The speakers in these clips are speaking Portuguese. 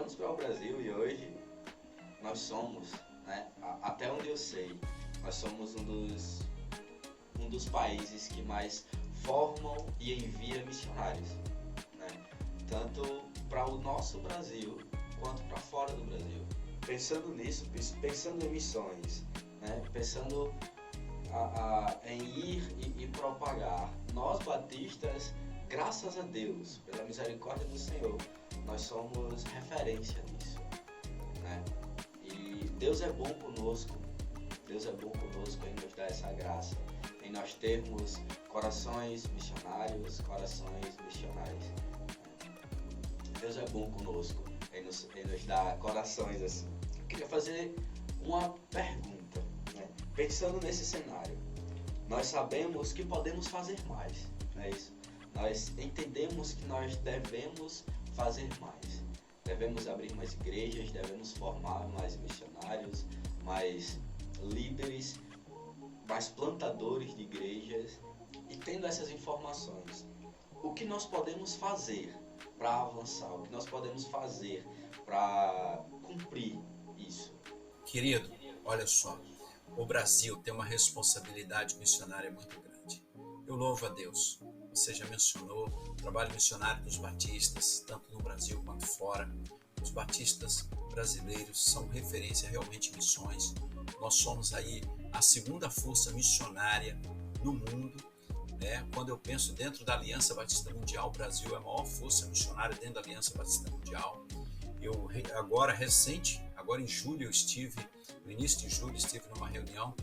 olhamos para o Brasil e hoje nós somos, né, até onde eu sei, nós somos um dos países que mais formam e envia missionários, né? Tanto para o nosso Brasil quanto para fora do Brasil. Pensando nisso, pensando em missões, né? Pensando em ir e propagar, nós batistas, graças a Deus, pela misericórdia do Senhor, nós somos referência nisso, né? E Deus é bom conosco, Deus é bom conosco em nos dar essa graça, em nós termos corações missionários, corações missionários. Deus é bom conosco em nos dar corações assim. Eu queria fazer uma pergunta, né? Pensando nesse cenário, nós sabemos que podemos fazer mais, não é isso? Nós entendemos que nós devemos fazer mais. Devemos abrir mais igrejas, devemos formar mais missionários, mais líderes, mais plantadores de igrejas. E tendo essas informações, o que nós podemos fazer para avançar? O que nós podemos fazer para cumprir isso? Querido, olha só, o Brasil tem uma responsabilidade missionária muito grande. Eu louvo a Deus. Você já mencionou o trabalho missionário dos batistas, tanto no Brasil quanto fora. Os batistas brasileiros são referência realmente em missões. Nós somos aí a segunda força missionária no mundo, né? Quando eu penso dentro da Aliança Batista Mundial, o Brasil é a maior força missionária dentro da Aliança Batista Mundial. Eu agora em julho no início de julho, estive numa reunião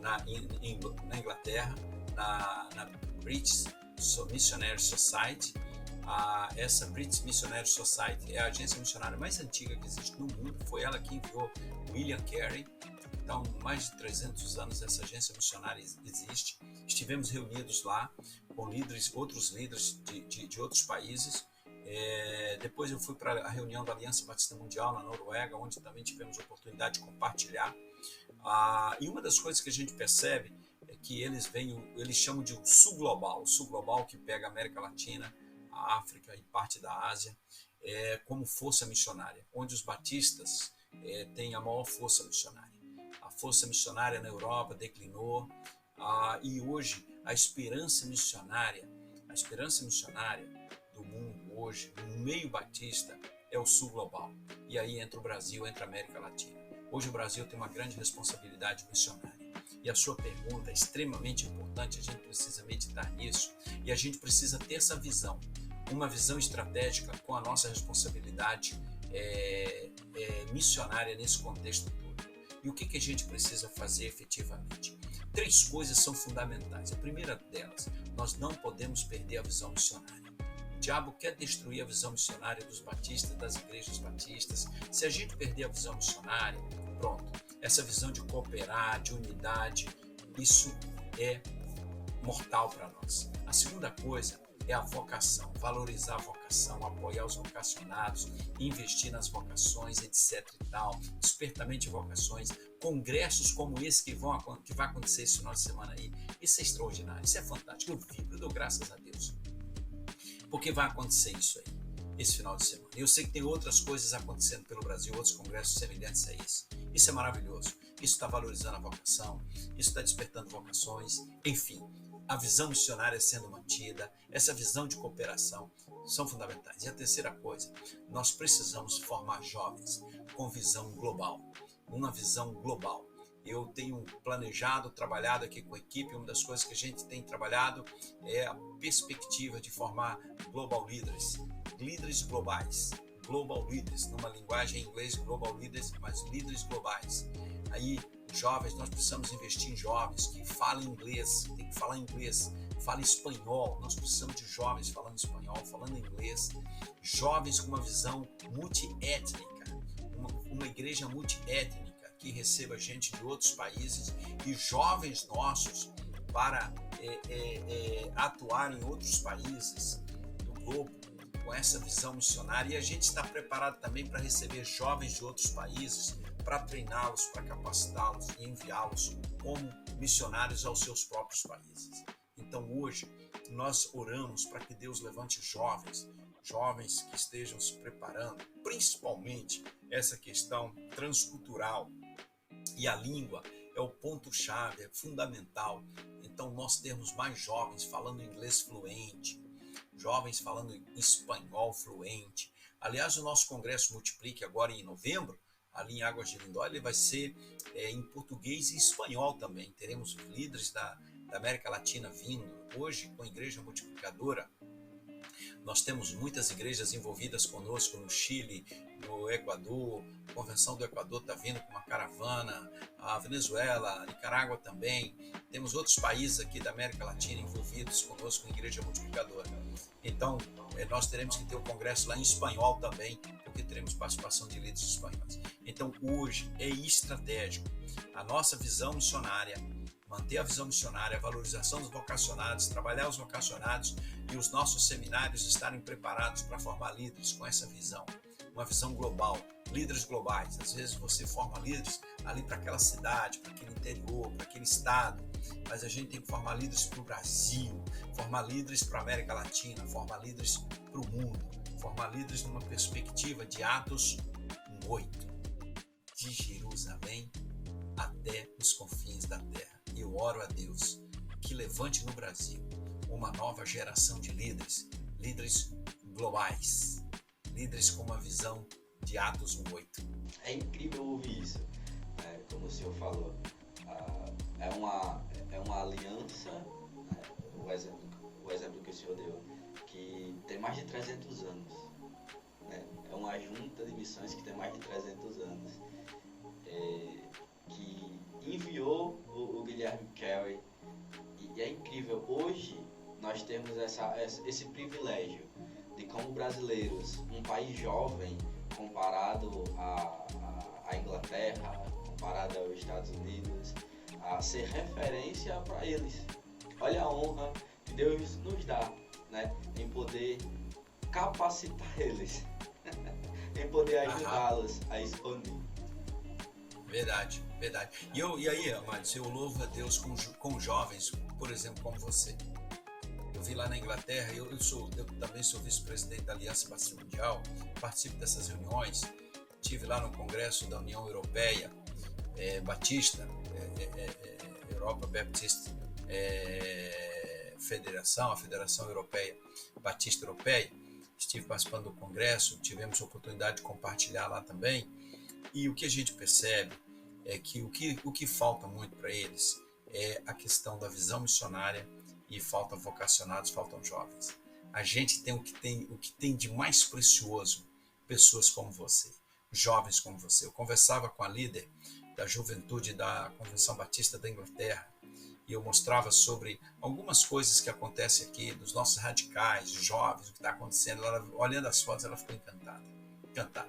na Inglaterra, na British Missionary Society. Essa British Missionary Society é a agência missionária mais antiga que existe no mundo. Foi ela que enviou William Carey. Então, mais de 300 anos essa agência missionária existe. Estivemos reunidos lá com outros líderes de outros países. Depois eu fui para a reunião da Aliança Batista Mundial na Noruega, onde também tivemos a oportunidade de compartilhar. E uma das coisas que a gente percebe é que eles chamam de Sul Global que pega a América Latina, a África e parte da Ásia, como força missionária, onde os batistas têm a maior força missionária. A força missionária na Europa declinou, e hoje a esperança missionária do mundo hoje, no meio batista, é o Sul Global. E aí entra o Brasil, entra a América Latina. Hoje o Brasil tem uma grande responsabilidade missionária. E a sua pergunta é extremamente importante, a gente precisa meditar nisso e a gente precisa ter essa visão, uma visão estratégica com a nossa responsabilidade missionária nesse contexto todo. E o que a gente precisa fazer efetivamente? 3 coisas são fundamentais. A primeira delas, nós não podemos perder a visão missionária. O diabo quer destruir a visão missionária dos batistas, das igrejas batistas. Se a gente perder a visão missionária, pronto, essa visão de cooperar, de unidade, isso é mortal para nós. A segunda coisa é a vocação, valorizar a vocação, apoiar os vocacionados, investir nas vocações, etc. e tal, despertamento de vocações, congressos como esse que vai acontecer esse final de semana aí, isso é extraordinário, isso é fantástico, eu dou graças a Deus, porque vai acontecer isso aí, esse final de semana. Eu sei que tem outras coisas acontecendo pelo Brasil, outros congressos semelhantes a isso é maravilhoso, isso está valorizando a vocação, isso está despertando vocações, enfim. A visão missionária sendo mantida, essa visão de cooperação são fundamentais. E a terceira coisa, nós precisamos formar jovens com visão global, uma visão global. Eu tenho planejado, trabalhado aqui com a equipe, uma das coisas que a gente tem trabalhado é a perspectiva de formar global leaders, líderes globais, global leaders, numa linguagem em inglês, global leaders, mas líderes globais. Aí, jovens, nós precisamos investir em jovens que falem inglês, tem que falar inglês, falem espanhol, nós precisamos de jovens falando espanhol, falando inglês, jovens com uma visão multiétnica, uma igreja multiétnica que receba gente de outros países e jovens nossos para atuar em outros países do globo com essa visão missionária. E a gente está preparado também para receber jovens de outros países, para treiná-los, para capacitá-los e enviá-los como missionários aos seus próprios países. Então hoje nós oramos para que Deus levante jovens jovens que estejam se preparando, principalmente essa questão transcultural. E a língua é o ponto-chave, é fundamental. Então, nós temos mais jovens falando inglês fluente, jovens falando espanhol fluente. Aliás, o nosso Congresso Multiplique agora em novembro, ali em Águas de Lindóia, ele vai ser em português e espanhol também. Teremos líderes da América Latina vindo. Hoje, com a Igreja Multiplicadora, nós temos muitas igrejas envolvidas conosco no Chile, no Equador. A Convenção do Equador está vindo com uma caravana, a Venezuela, a Nicarágua também. Temos outros países aqui da América Latina envolvidos conosco com a Igreja Multiplicadora. Então, nós teremos que ter o congresso lá em espanhol também, porque teremos participação de líderes espanhóis. Então, hoje é estratégico. A nossa visão missionária, manter a visão missionária, a valorização dos vocacionados, trabalhar os vocacionados e os nossos seminários estarem preparados para formar líderes com essa visão, uma visão global, líderes globais. Às vezes você forma líderes ali para aquela cidade, para aquele interior, para aquele estado, mas a gente tem que formar líderes para o Brasil, formar líderes para a América Latina, formar líderes para o mundo, formar líderes numa perspectiva de Atos 8, de Jerusalém até os confins da terra. Eu oro a Deus que levante no Brasil uma nova geração de líderes, líderes globais, líderes com uma visão de Atos 1:8. É incrível ouvir isso, como o senhor falou. É uma aliança, o exemplo que o senhor deu, que tem mais de 300 anos. É uma junta de missões que tem mais de 300 anos. Que enviou o Guilherme Carey, e é incrível. Hoje nós temos esse privilégio de, como brasileiros, um país jovem comparado à Inglaterra, comparado aos Estados Unidos, a ser referência para eles. Olha a honra que Deus nos dá, em poder capacitar eles, em poder ajudá-los a expandir. Verdade. E aí, amados, eu louvo a Deus com jovens, por exemplo, como você. Eu vi lá na Inglaterra, eu também sou vice-presidente da Aliança Batista Mundial, participo dessas reuniões, estive lá no Congresso da União Europeia Batista, Europa Baptist Federação, a Federação Europeia Batista Europeia. Estive participando do Congresso, tivemos a oportunidade de compartilhar lá também. E o que a gente percebe é que o que falta muito para eles é a questão da visão missionária, e faltam vocacionados, faltam jovens. A gente tem o que tem de mais precioso, pessoas como você, jovens como você. Eu conversava com a líder da juventude da Convenção Batista da Inglaterra e eu mostrava sobre algumas coisas que acontecem aqui, dos nossos radicais, jovens, o que está acontecendo. Ela, olhando as fotos, ela ficou encantada.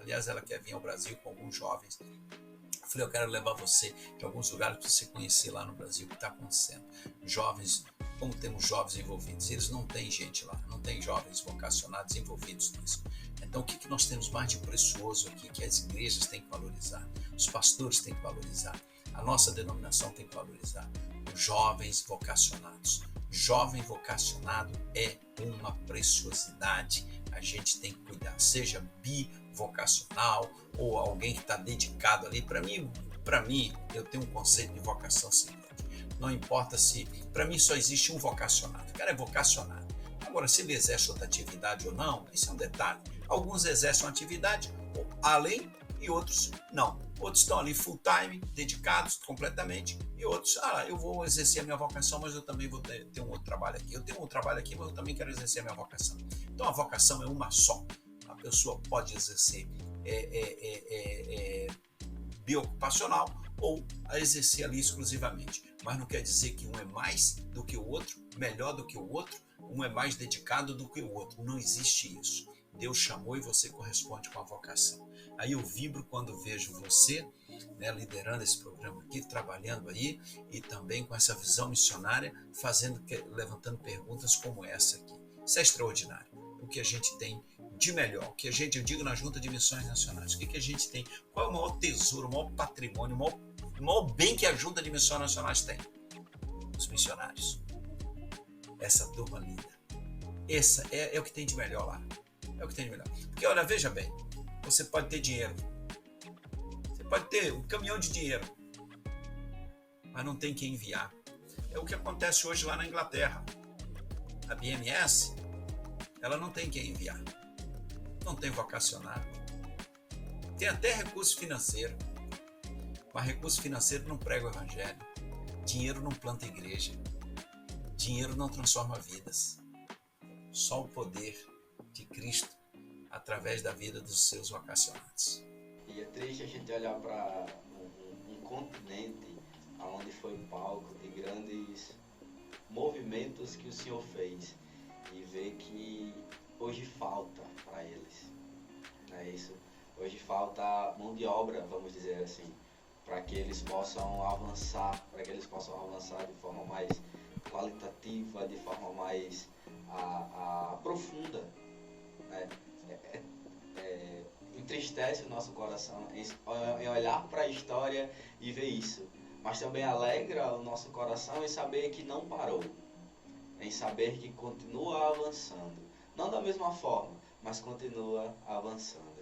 Aliás, ela quer vir ao Brasil com alguns jovens. Eu falei, eu quero levar você de alguns lugares para você conhecer lá no Brasil o que está acontecendo. Jovens, como temos jovens envolvidos, eles não têm gente lá, não tem jovens vocacionados envolvidos nisso. Então, o que nós temos mais de precioso aqui, que as igrejas têm que valorizar, os pastores têm que valorizar, a nossa denominação tem que valorizar, os jovens vocacionados. Jovem vocacionado é uma preciosidade, a gente tem que cuidar, seja bivocacional ou alguém que está dedicado ali. Para mim, eu tenho um conceito de vocação seguinte: não importa se, para mim só existe um vocacionado, o cara é vocacionado. Agora, se ele exerce outra atividade ou não, isso é um detalhe. Alguns exercem uma atividade além e outros não. Outros estão ali full time, dedicados completamente, e outros, eu vou exercer a minha vocação, mas eu também vou ter um outro trabalho aqui. Eu tenho um trabalho aqui, mas eu também quero exercer a minha vocação. Então a vocação é uma só. A pessoa pode exercer biocupacional ou a exercer ali exclusivamente. Mas não quer dizer que um é mais do que o outro, melhor do que o outro, um é mais dedicado do que o outro. Não existe isso. Deus chamou e você corresponde com a vocação. Aí eu vibro quando vejo você, liderando esse programa aqui, trabalhando aí, e também com essa visão missionária, levantando perguntas como essa aqui. Isso é extraordinário. O que a gente tem de melhor, o que eu digo na Junta de Missões Nacionais, o que a gente tem, qual é o maior tesouro, o maior patrimônio, o maior bem que a Junta de Missões Nacionais tem? Os missionários. Essa turma linda. Essa é o que tem de melhor lá. É o que tem de melhor. Porque, olha, veja bem, você pode ter dinheiro. Você pode ter um caminhão de dinheiro, mas não tem quem enviar. É o que acontece hoje lá na Inglaterra. A BMS, ela não tem quem enviar. Não tem vocacionário. Tem até recurso financeiro. Mas recurso financeiro não prega o evangelho. Dinheiro não planta igreja. Dinheiro não transforma vidas. Só o poder de Cristo através da vida dos seus vocacionados. E é triste a gente olhar para um continente onde foi palco de grandes movimentos que o Senhor fez e ver que hoje falta para eles. Não é isso? Hoje falta mão de obra, vamos dizer assim, para que eles possam avançar, de forma mais qualitativa, de forma mais profunda, né? Entristece o nosso coração em olhar para a história e ver isso, mas também alegra o nosso coração em saber que não parou, em saber que continua avançando, não da mesma forma, mas continua avançando.